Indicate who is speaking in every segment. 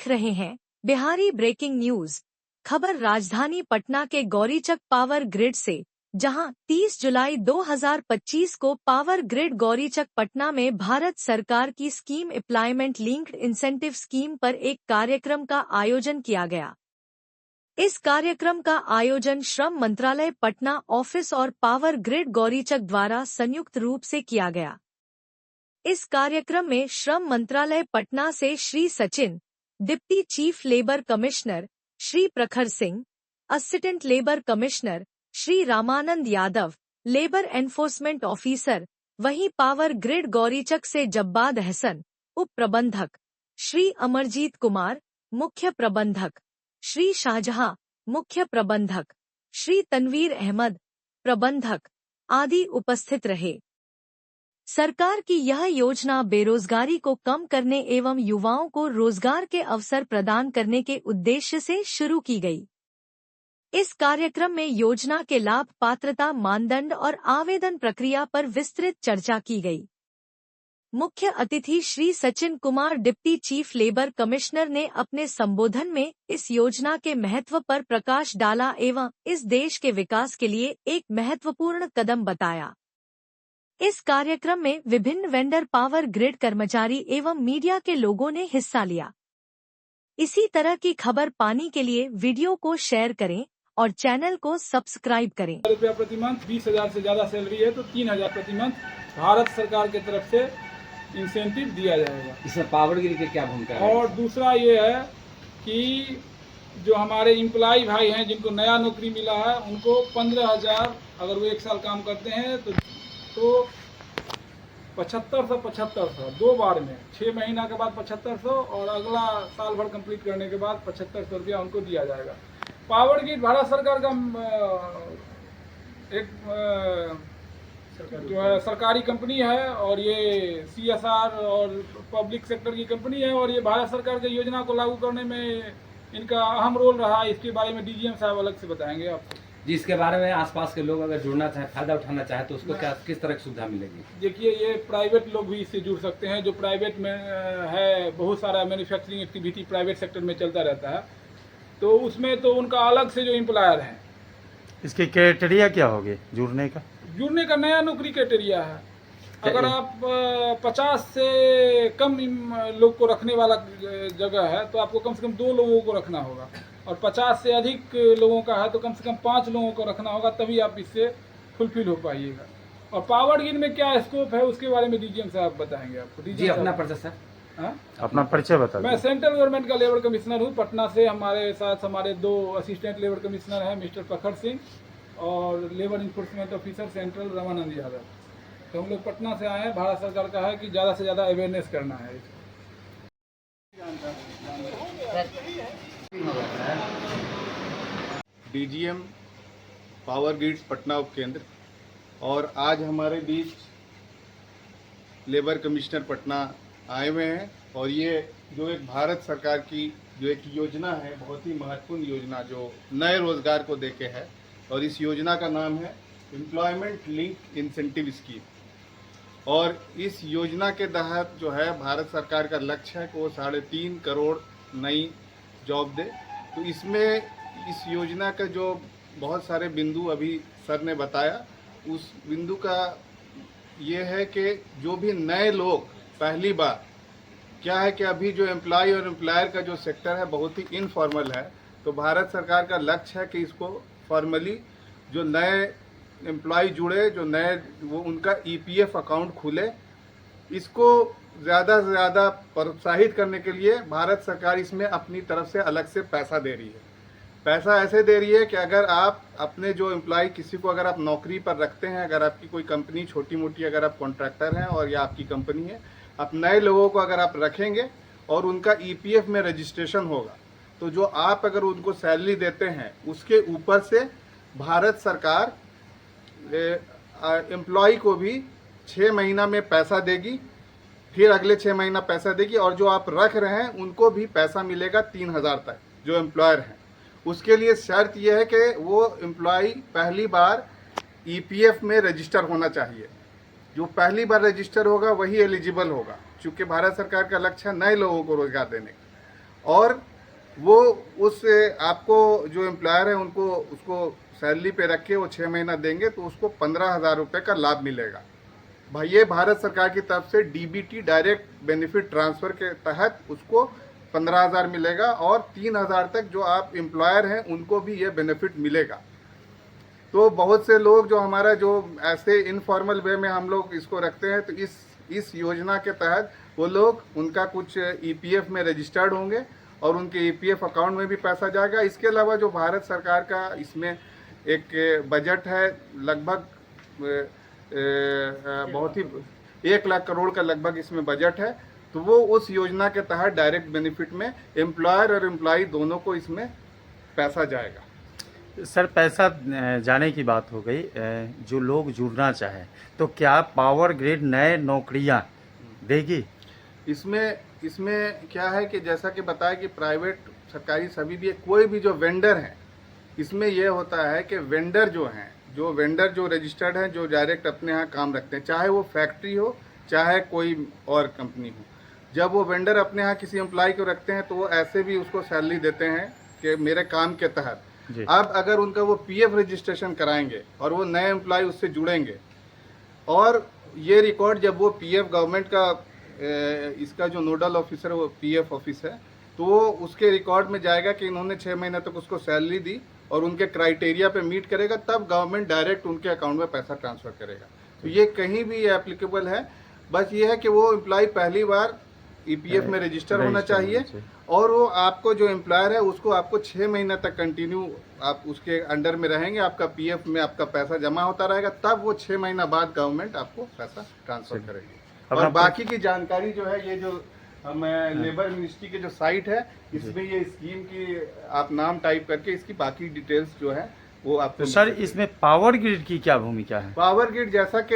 Speaker 1: देख रहे हैं बिहारी ब्रेकिंग न्यूज। खबर राजधानी पटना के गौरीचक पावर ग्रिड से, जहां 30 जुलाई 2025 को पावर ग्रिड गौरीचक पटना में भारत सरकार की scheme employment linked incentive scheme पर एक कार्यक्रम का आयोजन किया गया। इस कार्यक्रम का आयोजन श्रम मंत्रालय पटना ऑफिस और पावर ग्रिड गौरीचक द्वारा संयुक्त रूप से किया गया। इस कार्यक्रम में श्रम मंत्रालय पटना से Shri Sachin, deputy chief labour commissioner Shri Prakhar Singh, assistant labour commissioner Shri Ramanand Yadav, labour enforcement officer, वहीं पावर ग्रिड गौरीचक से जब्बाद हसन, उप प्रबंधक, श्री अमरजीत कुमार, मुख्य प्रबंधक, श्री शाहजहां, मुख्य प्रबंधक, श्री तनवीर अहमद, प्रबंधक आदि उपस्थित रहे। सरकार की यह योजना बेरोजगारी को कम करने एवं युवाओं को रोजगार के अवसर प्रदान करने के उद्देश्य से शुरू की गई। इस कार्यक्रम में योजना के लाभ, पात्रता मानदंड और आवेदन प्रक्रिया पर विस्तृत चर्चा की गई। मुख्य अतिथि Shri Sachin Kumar, deputy chief labour commissioner, ने अपने संबोधन में इस योजना के महत्व पर प्रकाश डाला एवं इस देश के विकास के लिए एक महत्वपूर्ण कदम बताया। इस कार्यक्रम में विभिन्न वेंडर, पावर ग्रिड कर्मचारी एवं मीडिया के लोगों ने हिस्सा लिया। इसी तरह की खबर पाने के लिए वीडियो को शेयर करें और चैनल को सब्सक्राइब करें।
Speaker 2: रुपया प्रति मंथ, 20,000 से ज्यादा सैलरी है तो 3,000 प्रति मंथ भारत सरकार की तरफ से इंसेंटिव दिया जाएगा।
Speaker 3: इसमें पावर ग्रिड की क्या भूमिका है?
Speaker 2: और दूसरा ये है कि जो हमारे एम्प्लॉय भाई हैं जिनको नया नौकरी मिला है उनको 15,000 अगर वो 1 साल काम करते हैं तो 7500 दो बार में 6 महीना के बाद 7500 और अगला साल भर कंप्लीट करने के बाद 7500 रुपया उनको दिया जाएगा। पावर ग्रिड भारत सरकार का एक जो है सरकारी कंपनी है और ये CSR और पब्लिक सेक्टर की कंपनी है और ये भारत सरकार की योजना को लागू करने में इनका अहम रोल रहा है। इसके बारे में DGM साहब अलग से बताएंगे आपको।
Speaker 3: जिसके बारे में आसपास के लोग अगर जुड़ना चाहे, फायदा उठाना चाहे तो उसको क्या किस तरह की सुविधा मिलेगी?
Speaker 2: देखिए, ये प्राइवेट लोग भी इससे जुड़ सकते हैं। जो प्राइवेट में है, बहुत सारा मैन्युफैक्चरिंग एक्टिविटी प्राइवेट सेक्टर में चलता रहता है, तो उसमें तो उनका अलग से जो एम्प्लॉयर हैं।
Speaker 4: इसकी क्राइटेरिया क्या होगी जुड़ने का?
Speaker 2: जुड़ने का नया नौकरी क्राइटेरिया है। अगर आप 50 से कम लोग को रखने वाला जगह है तो आपको कम से कम 2 लोगों को रखना होगा, और 50 से अधिक लोगों का है तो कम से कम 5 लोगों को रखना होगा, तभी आप इससे फुलफिल हो पाइएगा। और पावर ग्रिड में क्या स्कोप है उसके बारे में DGM साहब बताएंगे आपको।
Speaker 3: जी, अपना परिचय सर।
Speaker 4: अपना परिचय बता।
Speaker 2: मैं सेंट्रल गवर्नमेंट का लेबर कमिश्नर हूँ पटना से। हमारे साथ हमारे 2 असिस्टेंट लेबर कमिश्नर हैं, मिस्टर प्रखर सिंह और labour enforcement officer central Ramanand Yadav. तो हम लोग पटना से आए हैं। भारत सरकार का है कि ज़्यादा से ज़्यादा अवेयरनेस करना है।
Speaker 5: DGM पावर ग्रिड पटना उपकेंद्र, और आज हमारे बीच लेबर कमिश्नर पटना आए हुए हैं। और ये जो एक भारत सरकार की जो एक योजना है, बहुत ही महत्वपूर्ण योजना जो नए रोजगार को देके है, और इस योजना का नाम है एम्प्लॉयमेंट लिंक इंसेंटिव स्कीम। और इस योजना के तहत जो है भारत सरकार का लक्ष्य है कि वो 3.5 करोड़ नई जॉब दे। तो इसमें इस योजना का जो बहुत सारे बिंदु अभी सर ने बताया, उस बिंदु का ये है कि जो भी नए लोग पहली बार, क्या है कि अभी जो एम्प्लॉय और एम्प्लॉयर का जो सेक्टर है बहुत ही इनफॉर्मल है, तो भारत सरकार का लक्ष्य है कि इसको फॉर्मली जो नए एम्प्लॉय जुड़े, जो नए वो उनका EPF अकाउंट खुले, इसको ज़्यादा से ज़्यादा प्रोत्साहित करने के लिए भारत सरकार इसमें अपनी तरफ से अलग से पैसा दे रही है। पैसा ऐसे दे रही है कि अगर आप अपने जो एम्प्लॉय, किसी को अगर आप नौकरी पर रखते हैं, अगर आपकी कोई कंपनी छोटी मोटी, अगर आप कॉन्ट्रैक्टर हैं और या आपकी कंपनी है, आप नए लोगों को अगर आप रखेंगे और उनका EPF में रजिस्ट्रेशन होगा, तो जो आप अगर उनको सैलरी देते हैं उसके ऊपर से भारत सरकार एम्प्लॉय को भी 6 महीना में पैसा देगी, फिर अगले 6 महीना पैसा देगी, और जो आप रख रहे हैं उनको भी पैसा मिलेगा 3,000 तक, जो एम्प्लॉयर हैं। उसके लिए शर्त यह है कि वो एम्प्लॉय पहली बार EPF में रजिस्टर होना चाहिए। जो पहली बार रजिस्टर होगा वही एलिजिबल होगा, क्योंकि भारत सरकार का लक्ष्य है नए लोगों को रोजगार देने का। और वो उस आपको जो एम्प्लॉयर है उनको उसको सैलरी पे रख के वो 6 महीना देंगे तो उसको 15,000 रुपये का लाभ मिलेगा। भाई ये भारत सरकार की तरफ से डीबीटी डायरेक्ट बेनिफिट ट्रांसफ़र के तहत उसको 15,000 मिलेगा और 3,000 तक जो आप एम्प्लॉयर हैं उनको भी ये बेनिफिट मिलेगा। तो बहुत से लोग जो हमारा जो ऐसे इनफॉर्मल वे में हम लोग इसको रखते हैं, तो इस योजना के तहत वो लोग उनका कुछ ईपीएफ में रजिस्टर्ड होंगे और उनके ईपीएफ अकाउंट में भी पैसा जाएगा। इसके अलावा जो भारत सरकार का इसमें एक बजट है, लगभग बहुत ही 1 लाख करोड़ का लगभग इसमें बजट है, तो वो उस योजना के तहत डायरेक्ट बेनिफिट में एम्प्लॉयर और एम्प्लॉई दोनों को इसमें पैसा जाएगा।
Speaker 4: सर, पैसा जाने की बात हो गई, जो लोग जुड़ना चाहें तो क्या पावर ग्रिड नए नौकरियां देगी? इसमें क्या है कि जैसा कि बताया कि प्राइवेट सरकारी सभी भी है, कोई भी जो वेंडर हैं, इसमें यह होता है कि वेंडर जो हैं, जो वेंडर जो रजिस्टर्ड हैं, जो डायरेक्ट अपने यहाँ काम रखते हैं, चाहे वो फैक्ट्री हो चाहे कोई और कंपनी हो, जब वो वेंडर अपने यहाँ किसी एम्प्लॉय को रखते हैं तो वो ऐसे भी उसको सैलरी देते हैं कि मेरे काम के तहत। अब अगर उनका वो पीएफ रजिस्ट्रेशन कराएंगे और वो नए एम्प्लॉय उससे जुड़ेंगे और ये रिकॉर्ड जब वो पीएफ गवर्नमेंट का इसका जो नोडल ऑफिसर है वो पीएफ ऑफिस है, तो वो उसके रिकॉर्ड में जाएगा कि इन्होंने 6 महीने तक उसको सैलरी दी और उनके क्राइटेरिया पे मीट करेगा, तब गवर्नमेंट डायरेक्ट उनके अकाउंट में पैसा ट्रांसफ़र करेगा। तो ये कहीं भी एप्लीकेबल है। बस ये है कि वो एम्प्लॉय पहली बार ईपीएफ में रजिस्टर होना चाहिए और वो आपको जो एम्प्लॉयर है उसको आपको 6 महीने तक कंटिन्यू आप उसके अंडर में रहेंगे, आपका पीएफ में आपका पैसा जमा होता रहेगा, तब वो 6 महीना बाद गवर्नमेंट आपको पैसा ट्रांसफ़र करेगी। और बाकी की जानकारी जो है, ये जो हम लेबर मिनिस्ट्री के जो साइट है, इसमें ये स्कीम की आप नाम टाइप करके इसकी बाकी डिटेल्स जो है वो आपको। तो सर, इसमें पावर ग्रिड की क्या भूमिका है?
Speaker 5: पावर ग्रिड जैसा कि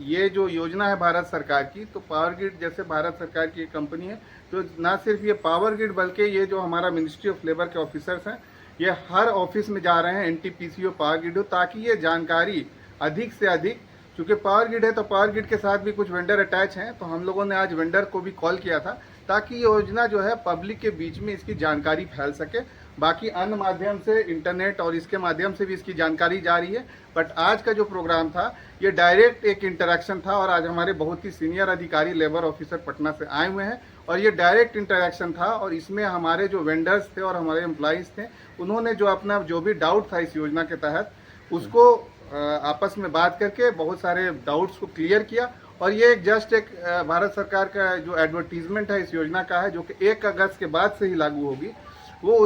Speaker 5: ये जो योजना है भारत सरकार की, तो पावर ग्रिड जैसे भारत सरकार की कंपनी है, तो ना सिर्फ ये पावर ग्रिड बल्कि ये जो हमारा मिनिस्ट्री ऑफ लेबर के ऑफिसर्स हैं, ये हर ऑफिस में जा रहे हैं एनटीपीसी और पावर ग्रिड हो, ताकि ये जानकारी अधिक से अधिक, क्योंकि पावर ग्रिड है तो पावर ग्रिड के साथ भी कुछ वेंडर अटैच हैं, तो हम लोगों ने आज वेंडर को भी कॉल किया था ताकि ये योजना जो है पब्लिक के बीच में इसकी जानकारी फैल सके। बाकी अन्य माध्यम से इंटरनेट और इसके माध्यम से भी इसकी जानकारी जा रही है, बट आज का जो प्रोग्राम था ये डायरेक्ट एक इंटरेक्शन था और आज हमारे बहुत ही सीनियर अधिकारी लेबर ऑफिसर पटना से आए हुए हैं और ये डायरेक्ट इंटरेक्शन था और इसमें हमारे जो वेंडर्स थे और हमारे एम्प्लॉइज़ थे, उन्होंने जो अपना जो भी डाउट था इस योजना के तहत उसको आपस में बात करके बहुत सारे डाउट्स को क्लियर किया। और ये एक जस्ट एक भारत सरकार का जो एडवर्टीजमेंट है इस योजना का है, जो कि 1 अगस्त के बाद से ही लागू होगी, वो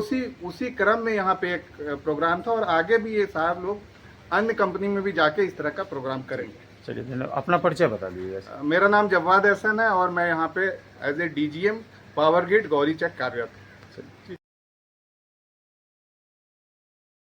Speaker 5: उसी क्रम में यहाँ पे एक प्रोग्राम था और आगे भी ये साहब लोग अन्य कंपनी में भी जाके इस तरह का प्रोग्राम करेंगे।
Speaker 4: चलिए, धन्यवाद। अपना परिचय बता दीजिए।
Speaker 5: मेरा नाम जवाद एहसन है और मैं यहाँ पे as a DGM power grid Gaurichak कार्यरत हूँ।